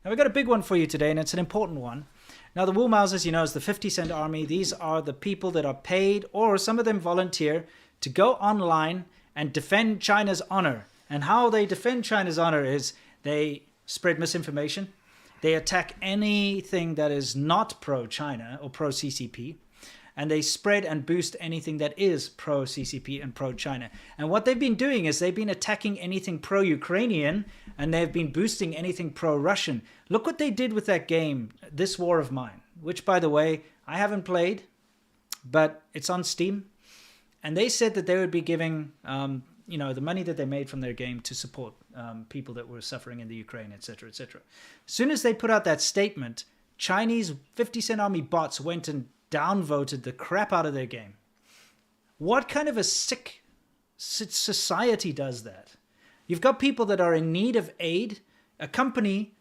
Now, we've got a big one for you today, and it's an important one. Now, the Wu Maos, as you know, is the 50-cent army. These are the people that are paid, or some of them volunteer, to go online and defend China's honor. And how they defend China's honor is they spread misinformation. They attack anything that is not pro-China or pro-CCP. And they spread and boost anything that is pro-CCP and pro-China. And what they've been doing is they've been attacking anything pro-Ukrainian, and they've been boosting anything pro-Russian. Look what they did with that game, This War of Mine, which, by the way, I haven't played, but it's on Steam. And they said that they would be giving, the money that they made from their game to support people that were suffering in the Ukraine, etc., etc. As soon as they put out that statement, Chinese 50-cent army bots went and downvoted the crap out of their game. What kind of a sick society does that? You've got people that are in need of aid. A company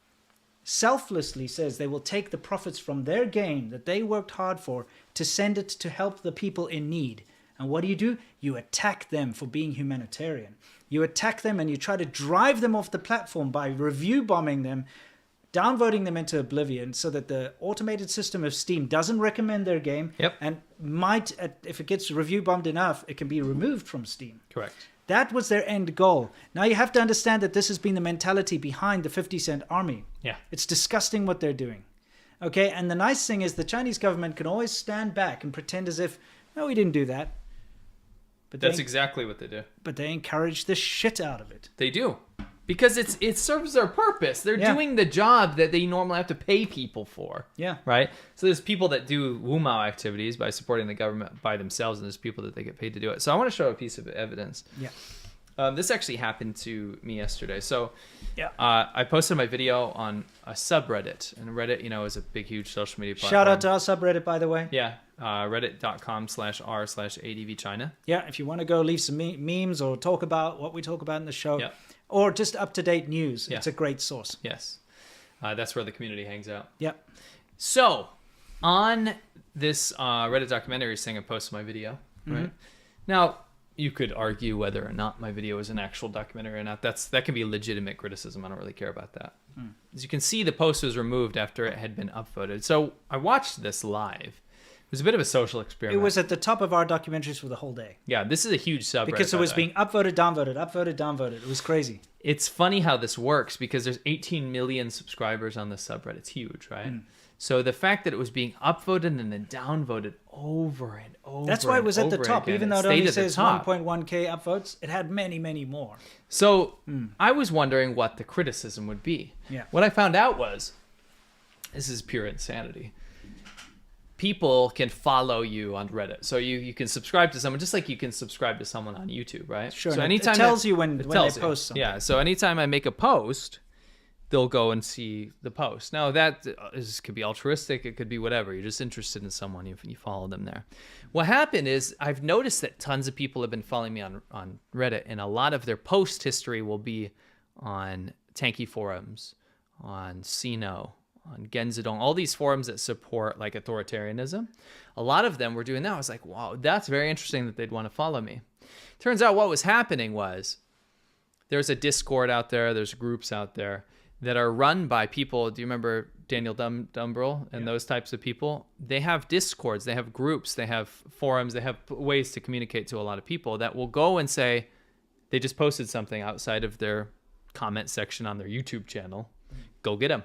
selflessly says they will take the profits from their game that they worked hard for to send it to help the people in need. And what do? You attack them for being humanitarian. You attack them and you try to drive them off the platform by review bombing them, downvoting them into oblivion so that the automated system of Steam doesn't recommend their game. Yep. And might, if it gets review bombed enough, it can be removed from Steam. Correct. That was their end goal. Now you have to understand that this has been the mentality behind the 50-cent army. Yeah. It's disgusting what they're doing. Okay, and the nice thing is the Chinese government can always stand back and pretend as if, no, we didn't do that. But that's exactly what they do. But they encourage the shit out of it. They do. Because it serves their purpose. They're doing the job that they normally have to pay people for. Yeah. Right? So there's people that do Wu Mao activities by supporting the government by themselves, and there's people that they get paid to do it. So I want to show a piece of evidence. Yeah. This actually happened to me yesterday. So yeah. I posted my video on a subreddit. And Reddit, is a big, huge social media platform. Shout out to our subreddit, by the way. Yeah. Reddit.com/r/ADVChina. Yeah, if you want to go leave some memes or talk about what we talk about in the show. Yeah. Or just up-to-date news. Yeah. It's a great source. Yes. That's where the community hangs out. Yep. So, on this Reddit documentary saying I posted my video, right? Now, you could argue whether or not my video is an actual documentary or not. That can be legitimate criticism. I don't really care about that. As you can see, the post was removed after it had been upvoted. So, I watched this live. It was a bit of a social experiment. It was at the top of our documentaries for the whole day. Yeah, this is a huge subreddit. Because it was being upvoted, downvoted, upvoted, downvoted. It was crazy. It's funny how this works because there's 18 million subscribers on this subreddit. It's huge, right? So the fact that it was being upvoted and then downvoted over and over. That's why it was at the top. Again. Even though it only says 1.1k upvotes, it had many, many more. So I was wondering what the criticism would be. Yeah. What I found out was, this is pure insanity. People can follow you on Reddit. So you can subscribe to someone just like you can subscribe to someone on YouTube, right? Sure. So anytime it tells you when they post something. Yeah. So anytime I make a post, they'll go and see the post. Now that could be altruistic. It could be whatever. You're just interested in someone. You follow them there. What happened is I've noticed that tons of people have been following me on Reddit, and a lot of their post history will be on Tanky forums, on Sino, on Genzadong, all these forums that support like authoritarianism. A lot of them were doing that. I was like, wow, that's very interesting that they'd want to follow me. Turns out what was happening was there's a Discord out there, there's groups out there that are run by people. Do you remember Daniel Dumbrell and those types of people? They have Discords, they have groups, they have forums, they have ways to communicate to a lot of people that will go and say, they just posted something outside of their comment section on their YouTube channel. Go get them.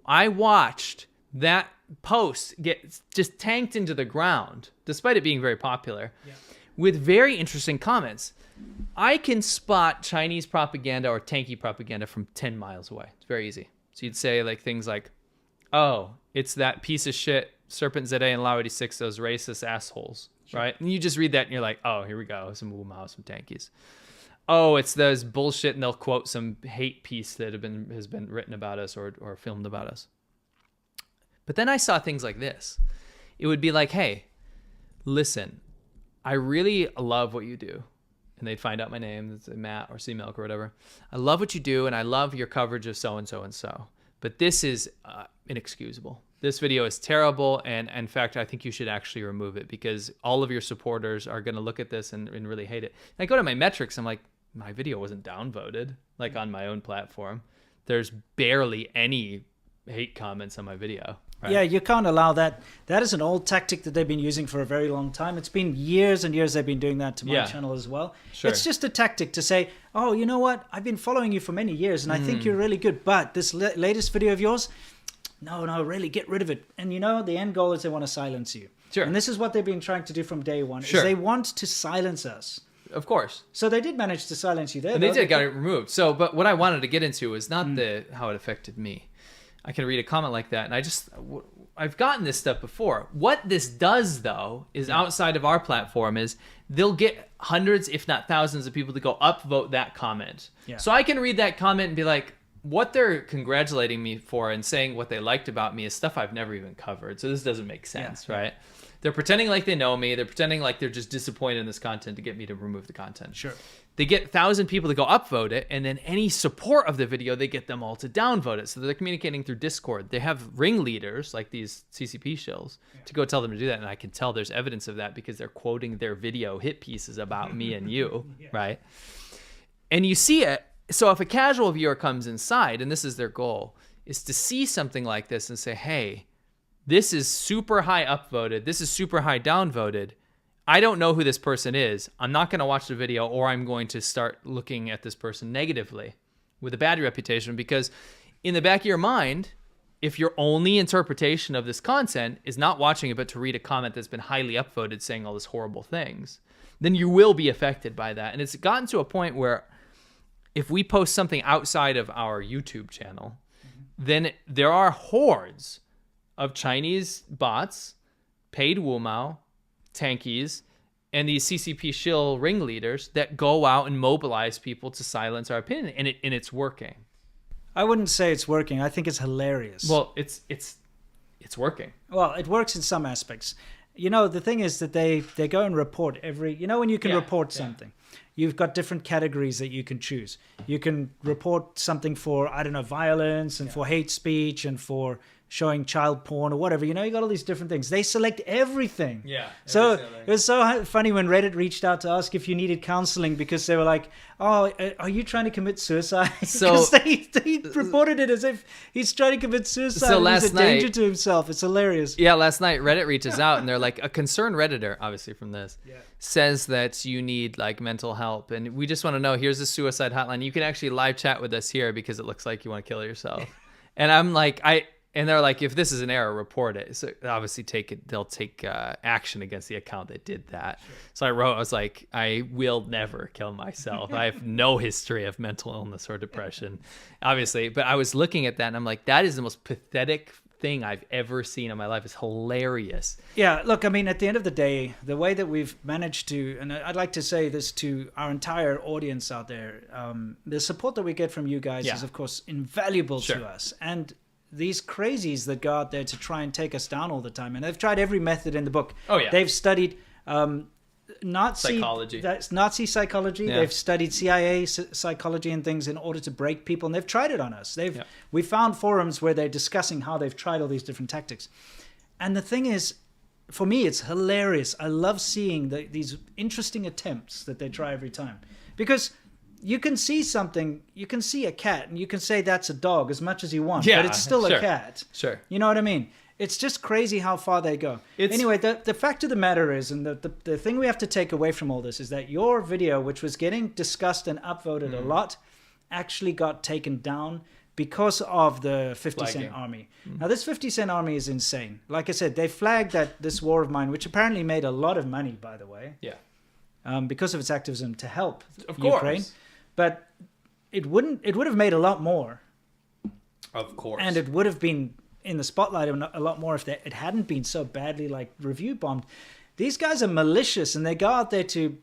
I watched that post get just tanked into the ground, despite it being very popular, with very interesting comments. I can spot Chinese propaganda or tanky propaganda from 10 miles away. It's very easy. So you'd say like things like, oh, it's that piece of shit, Serpent ZA and Lao 86, those racist assholes, right? And you just read that and you're like, oh, here we go, some Wu Mao, some tankies. Oh, it's those bullshit, and they'll quote some hate piece that has been written about us or filmed about us. But then I saw things like this. It would be like, hey, listen, I really love what you do. And they'd find out my name, it's Matt or C-Milk or whatever. I love what you do, and I love your coverage of so-and-so and so. But this is inexcusable. This video is terrible, and in fact, I think you should actually remove it because all of your supporters are going to look at this and really hate it. And I go to my metrics, I'm like, my video wasn't downvoted, like on my own platform. There's barely any hate comments on my video. Right? Yeah, you can't allow that. That is an old tactic that they've been using for a very long time. It's been years and years they've been doing that to my channel as well. Sure. It's just a tactic to say, oh, you know what? I've been following you for many years and I think you're really good. But this latest video of yours, no, really get rid of it. And the end goal is they want to silence you. Sure. And this is what they've been trying to do from day one. Sure. Is they want to silence us. Of course. So they did manage to silence you there. And they did got it removed. So, but what I wanted to get into is not how it affected me. I can read a comment like that, and I've gotten this stuff before. What this does, though, is outside of our platform is they'll get hundreds, if not thousands, of people to go upvote that comment. Yeah. So I can read that comment and be like, what they're congratulating me for and saying what they liked about me is stuff I've never even covered. So this doesn't make sense, right? They're pretending like they know me. They're pretending like they're just disappointed in this content to get me to remove the content. Sure. They get 1,000 people to go upvote it, and then any support of the video, they get them all to downvote it. So they're communicating through Discord. They have ringleaders, like these CCP shills, to go tell them to do that. And I can tell there's evidence of that because they're quoting their video hit pieces about me and you, right? And you see it. So if a casual viewer comes inside, and this is their goal, is to see something like this and say, hey, this is super high upvoted. This is super high downvoted. I don't know who this person is. I'm not going to watch the video, or I'm going to start looking at this person negatively with a bad reputation, because in the back of your mind, if your only interpretation of this content is not watching it, but to read a comment that's been highly upvoted saying all these horrible things, then you will be affected by that. And it's gotten to a point where if we post something outside of our YouTube channel, then there are hordes of Chinese bots, paid Wumao, tankies, and these CCP shill ringleaders that go out and mobilize people to silence our opinion, and it's working. I wouldn't say it's working. I think it's hilarious. Well, it's working. Well, it works in some aspects. The thing is that they go and report every... when you can report something, you've got different categories that you can choose. You can report something for, violence and for hate speech and for showing child porn or whatever. You got all these different things. They select everything. Yeah. So it was so funny when Reddit reached out to ask if you needed counseling, because they were like, oh, are you trying to commit suicide? So they reported it as if he's trying to commit suicide. So and he's last a danger night, to himself. It's hilarious. Yeah, last night Reddit reaches out and they're like, a concerned Redditor, obviously from this, says that you need like mental help. And we just want to know, here's a suicide hotline. You can actually live chat with us here because it looks like you want to kill yourself. And I'm like, and they're like, if this is an error, report it. So obviously they'll take action against the account that did that. Sure. So I was like, I will never kill myself. I have no history of mental illness or depression, obviously. But I was looking at that and I'm like, that is the most pathetic thing I've ever seen in my life. It's hilarious. Yeah, look, at the end of the day, the way that we've managed to, and I'd like to say this to our entire audience out there, the support that we get from you guys is, of course, invaluable to us. And these crazies that go out there to try and take us down all the time, and they've tried every method in the book. They've studied Nazi psychology. That's Nazi psychology. They've studied CIA psychology and things in order to break people, and they've tried it on us. We found forums where they're discussing how they've tried all these different tactics. And the thing is, for me, it's hilarious. I love seeing these interesting attempts that they try every time, because you can see something, you can see a cat, and you can say that's a dog as much as you want, but it's still a cat. Sure. You know what I mean? It's just crazy how far they go. Anyway, the fact of the matter is, and the thing we have to take away from all this is that your video, which was getting discussed and upvoted a lot, actually got taken down because of the 50 Cent Army. Now, this 50 Cent Army is insane. Like I said, they flagged that this war of mine, which apparently made a lot of money, by the way. Because of its activism to help Ukraine. But it would have made a lot more. Of course. And it would have been in the spotlight a lot more if it hadn't been so badly review bombed. These guys are malicious, and they go out there to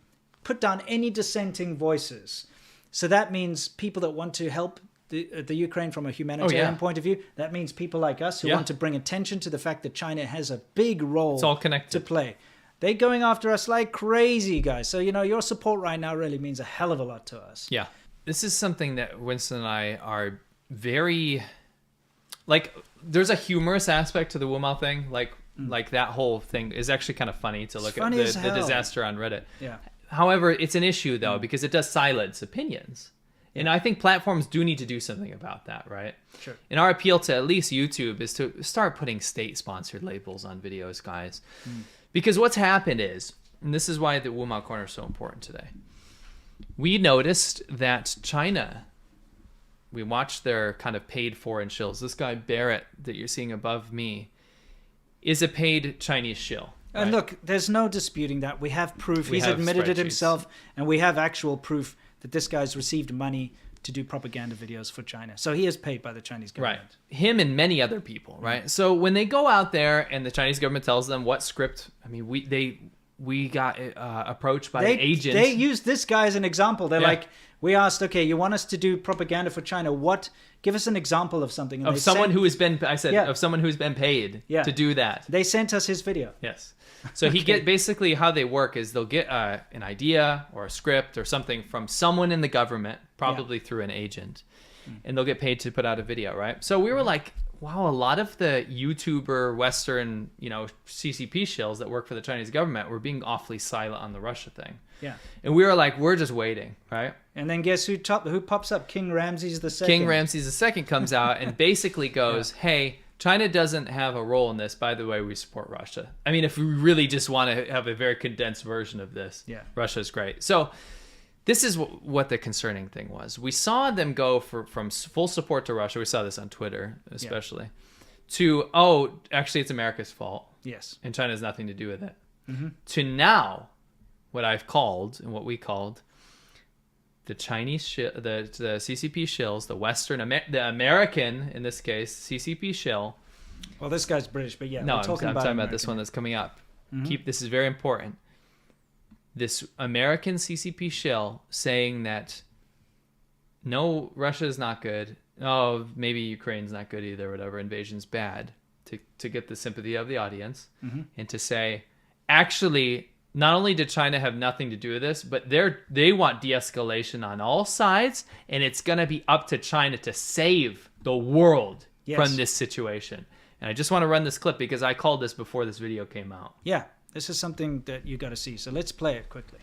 put down any dissenting voices. So that means people that want to help the Ukraine from a humanitarian point of view. That means people like us who want to bring attention to the fact that China has a big role to play. They're going after us like crazy, guys. So, your support right now really means a hell of a lot to us. Yeah. This is something that Winston and I are very... there's a humorous aspect to the Wumao thing. Like that whole thing is actually kind of funny to look at the disaster on Reddit. Yeah. However, it's an issue, though, because it does silence opinions. And I think platforms do need to do something about that, right? Sure. And our appeal to at least YouTube is to start putting state-sponsored labels on videos, guys. Because what's happened is, and this is why the Wumao Corner is so important today, we noticed that China, we watched their kind of paid for in shills. This guy Barrett that you're seeing above me is a paid Chinese shill. Right? And look, there's no disputing that. We have proof. We He's have admitted it spreadsheets. himself, and we have actual proof that this guy's received money to do propaganda videos for China. So he is paid by the Chinese government. Right. Him and many other people, right? So when they go out there and the Chinese government tells them what script, I mean, we got approached by an agent. They used this guy as an example. They're Yeah. like, we asked, okay, you want us to do propaganda for China? What? Give us an example of something. And of they someone sent, who has been, I said, Yeah. of someone who's been paid Yeah. to do that. They sent us his video. Yes. So he get basically how they work is they'll get an idea or a script or something from someone in the government, probably through an agent, and they'll get paid to put out a video, right? So we were like, wow, a lot of the YouTuber Western, CCP shills that work for the Chinese government were being awfully silent on the Russia thing. Yeah. And we were like, we're just waiting, right? And then guess who pops up? King Ramses II. King Ramses II comes out and basically goes, hey, China doesn't have a role in this. By the way, we support Russia. I mean, if we really just want to have a very condensed version of this, Russia's great. So this is what the concerning thing was. We saw them go from full support to Russia. We saw this on Twitter, especially, to, actually, it's America's fault. Yes. And China has nothing to do with it. To now, what I've called and what we called the Chinese, the CCP shills, the American, in this case, CCP shill. Well, this guy's British, but yeah. No, we're I'm talking talking about American. this one that's coming up. This is very important. This American CCP shill saying that, no, Russia is not good. Oh, maybe Ukraine's not good either, whatever. Invasion's bad. To get the sympathy of the audience. And to say, actually, not only did China have nothing to do with this, but they want de-escalation on all sides, and it's going to be up to China to save the world from this situation. And I just want to run this clip because I called this before this video came out. Yeah, this is something that you got to see. So let's play it quickly.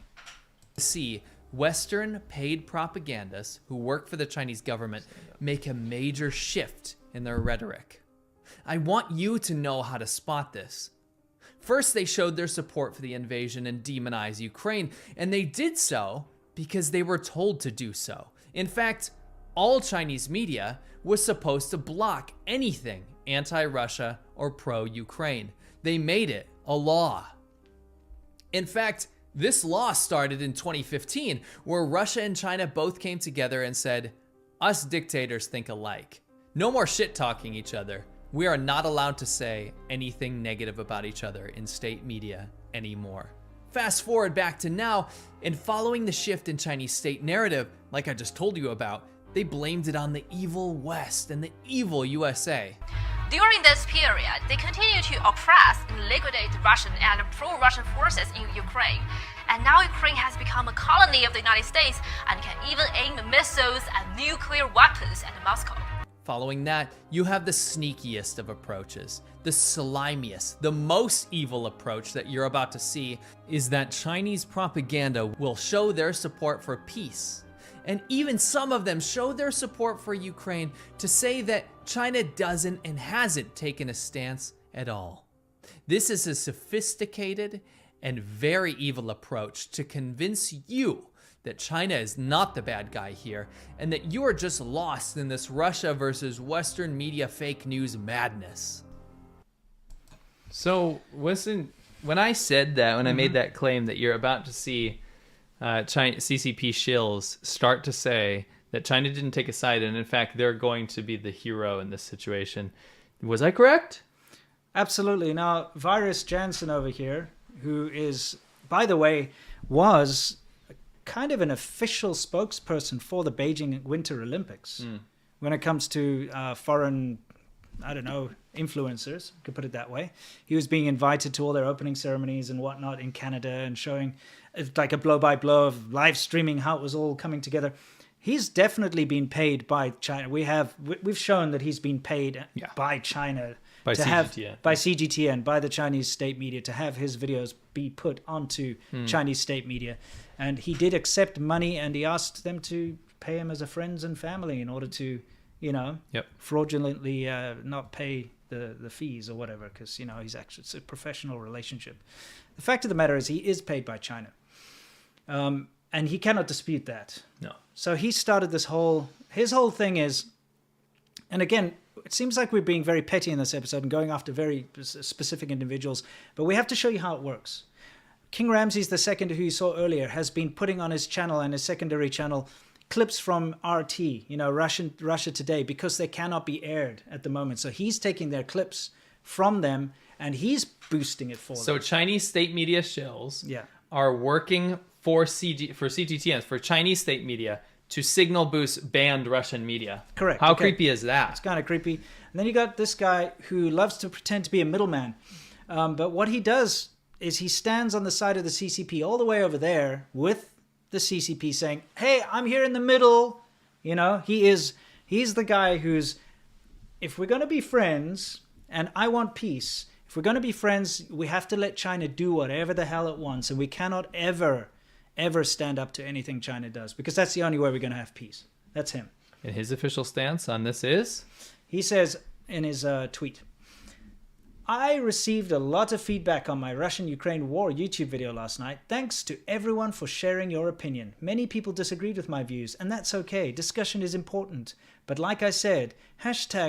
See Western paid propagandists who work for the Chinese government make a major shift in their rhetoric. I want you to know how to spot this. First, they showed their support for the invasion and demonized Ukraine, and they did so because they were told to do so. In fact, all Chinese media was supposed to block anything anti-Russia or pro-Ukraine. They made it a law. In fact, this law started in 2015, where Russia and China both came together and said, us dictators think alike. No more shit-talking each other. We are not allowed to say anything negative about each other in state media anymore. Fast forward back to now, and following the shift in Chinese state narrative, like I just told you about, they blamed it on the evil West and the evil USA. During this period, they continue to oppress and liquidate Russian and pro-Russian forces in Ukraine. And now Ukraine has become a colony of the United States and can even aim missiles and nuclear weapons at Moscow. Following that, you have the sneakiest of approaches. The slimiest, the most evil approach that you're about to see is that Chinese propaganda will show their support for peace. And even some of them show their support for Ukraine to say that China doesn't and hasn't taken a stance at all. This is a sophisticated and very evil approach to convince you that China is not the bad guy here, and that you are just lost in this Russia versus Western media fake news madness. So, listen, when I said that, when I made that claim that you're about to see China, CCP shills start to say that China didn't take a side, and in fact, they're going to be the hero in this situation, was I correct? Absolutely. Now, Virus Jansen over here, who is, by the way, was kind of an official spokesperson for the Beijing Winter Olympics when it comes to foreign, I don't know, influencers, could put it that way. He was being invited to all their opening ceremonies and whatnot in Canada and showing like a blow-by-blow of live streaming how it was all coming together. He's definitely been paid by China. We've shown that he's been paid by China by to CGTN. by CGTN, by the Chinese state media, to have his videos be put onto Chinese state media. And he did accept money, and he asked them to pay him as a friends and family in order to, Yep. fraudulently not pay the fees or whatever, because, it's a professional relationship. The fact of the matter is he is paid by China. And he cannot dispute that. No. So he started his whole thing is, and again, it seems like we're being very petty in this episode and going after very specific individuals, but we have to show you how it works. King Ramses II, who you saw earlier, has been putting on his channel and his secondary channel clips from RT, Russia Today, because they cannot be aired at the moment. So he's taking their clips from them and he's boosting it for them. So Chinese state media shills Yeah. are working for CGTN, for Chinese state media, to signal boost banned Russian media. Correct. How Okay. creepy is that? It's kind of creepy. And then you got this guy who loves to pretend to be a middleman. But what he does is he stands on the side of the CCP all the way over there with the CCP saying, hey, I'm here in the middle. He's the guy who's, if we're going to be friends and I want peace, if we're going to be friends, we have to let China do whatever the hell it wants. And we cannot ever stand up to anything China does, because that's the only way we're going to have peace. That's him. And his official stance on this is? He says in his tweet, I received a lot of feedback on my Russian-Ukraine war YouTube video last night. Thanks to everyone for sharing your opinion. Many people disagreed with my views, and that's okay. Discussion is important. But like I said,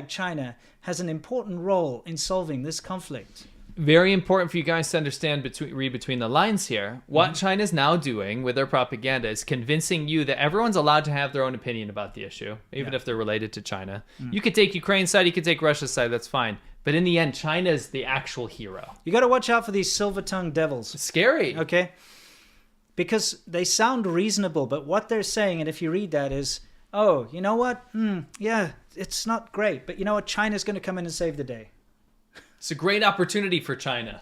#China has an important role in solving this conflict. Very important for you guys to understand, read between the lines here. What China's now doing with their propaganda is convincing you that everyone's allowed to have their own opinion about the issue, even if they're related to China. You could take Ukraine's side, you could take Russia's side, that's fine. But in the end, China's the actual hero. You got to watch out for these silver-tongued devils. It's scary. Okay? Because they sound reasonable, but what they're saying, and if you read that, is, oh, you know what? Yeah, it's not great. But you know what? China's going to come in and save the day. It's a great opportunity for China.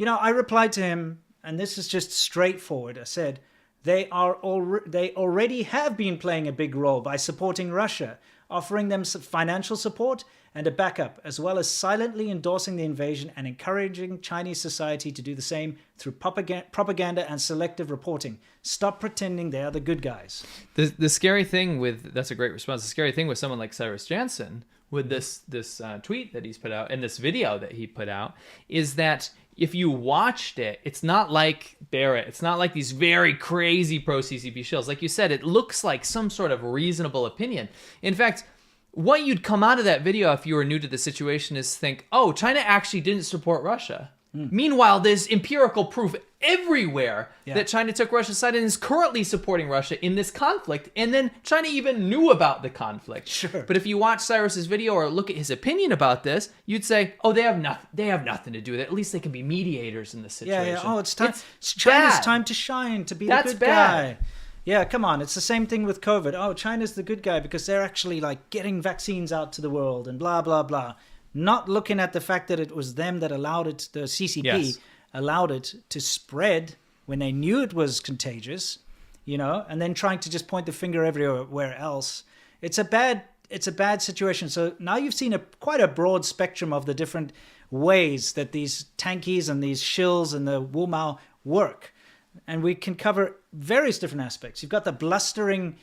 I replied to him, and this is just straightforward. I said, they already have been playing a big role by supporting Russia, offering them financial support and a backup, as well as silently endorsing the invasion and encouraging Chinese society to do the same through propaganda and selective reporting. Stop pretending they are the good guys. The scary thing that's a great response. The scary thing with someone like Cyrus Jansen, with this tweet that he's put out and this video that he put out, is that if you watched it, it's not like Barrett. It's not like these very crazy pro-CCP shills. Like you said, it looks like some sort of reasonable opinion. In fact, what you'd come out of that video if you were new to the situation is think, oh, China actually didn't support Russia. Meanwhile, there's empirical proof everywhere that China took Russia's side and is currently supporting Russia in this conflict. And then China even knew about the conflict. Sure. But if you watch Cyrus's video or look at his opinion about this, you'd say, oh, they have nothing to do with it. At least they can be mediators in this situation. Yeah. Oh, it's time. It's China's bad. time to shine, to be That's the good bad. guy. Yeah, come on. It's the same thing with COVID. Oh, China's the good guy because they're actually getting vaccines out to the world and blah, blah, blah. Not looking at the fact that it was them that allowed it, the CCP allowed it to spread when they knew it was contagious, and then trying to just point the finger everywhere else. It's a bad situation. So now you've seen quite a broad spectrum of the different ways that these tankies and these shills and the Wumao work. And we can cover various different aspects. You've got the blustering,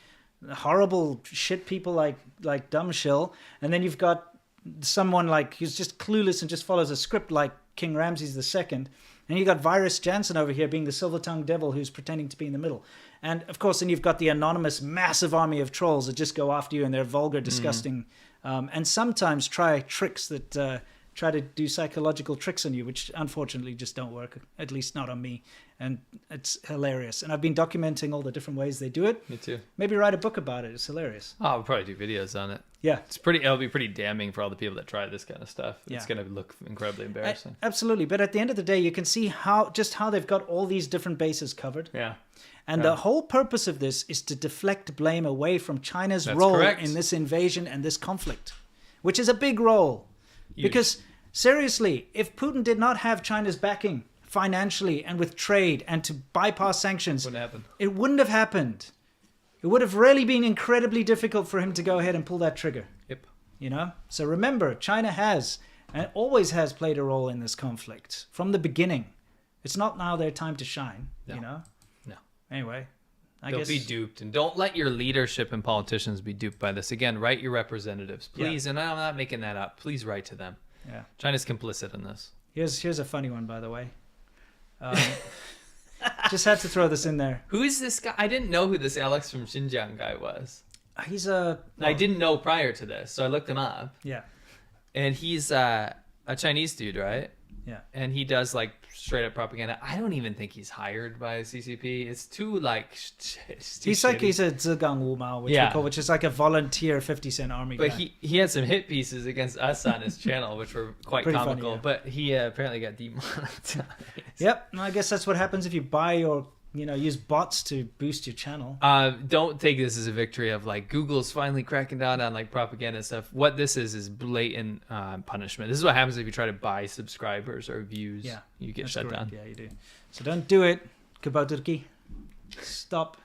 horrible shit people like Dumb Shill, and then you've got someone who's just clueless and just follows a script like King Ramses II. And you got Virus Jansen over here being the silver-tongued devil who's pretending to be in the middle. And of course, then you've got the anonymous massive army of trolls that just go after you and they're vulgar, disgusting, and sometimes try tricks that try to do psychological tricks on you, which unfortunately just don't work, at least not on me. And it's hilarious. And I've been documenting all the different ways they do it. Me too. Maybe write a book about it. It's hilarious. Oh, I'll probably do videos on it. Yeah. It'll be pretty damning for all the people that try this kind of stuff. Yeah. It's going to look incredibly embarrassing. Absolutely. But at the end of the day, you can see how they've got all these different bases covered. Yeah. And the whole purpose of this is to deflect blame away from China's role correct. in this invasion and this conflict, which is a big role. Huge. Because seriously, if Putin did not have China's backing financially and with trade and to bypass sanctions, it wouldn't have happened. It would have really been incredibly difficult for him to go ahead and pull that trigger. Yep. So remember, China has and always has played a role in this conflict from the beginning. It's not now their time to shine, No. No. No. Anyway, They'll be duped, and don't let your leadership and politicians be duped by this. Again, write your representatives, please. And I'm not making that up. Please write to them. Yeah. China's complicit in this. Here's a funny one, by the way. Just had to throw this in there. Who is this guy? I didn't know who this Alex from Xinjiang guy was. He's I didn't know prior to this, so I looked him up. Yeah. And he's a Chinese dude, right? Yeah. And he does like straight up propaganda. I don't even think he's hired by CCP. It's too like. He's like he's a Zhegang Wu Mao, which is like a volunteer 50-cent army guy. But he had some hit pieces against us on his channel, which were quite comical. Funny, But he apparently got demonetized. Yep, I guess that's what happens if you buy or use bots to boost your channel. Don't take this as a victory of like Google's finally cracking down on like propaganda stuff. What this is blatant punishment. This is what happens if you try to buy subscribers or views. Yeah, you get shut down. Yeah, you do. So don't do it. Kabau Turkey. Stop.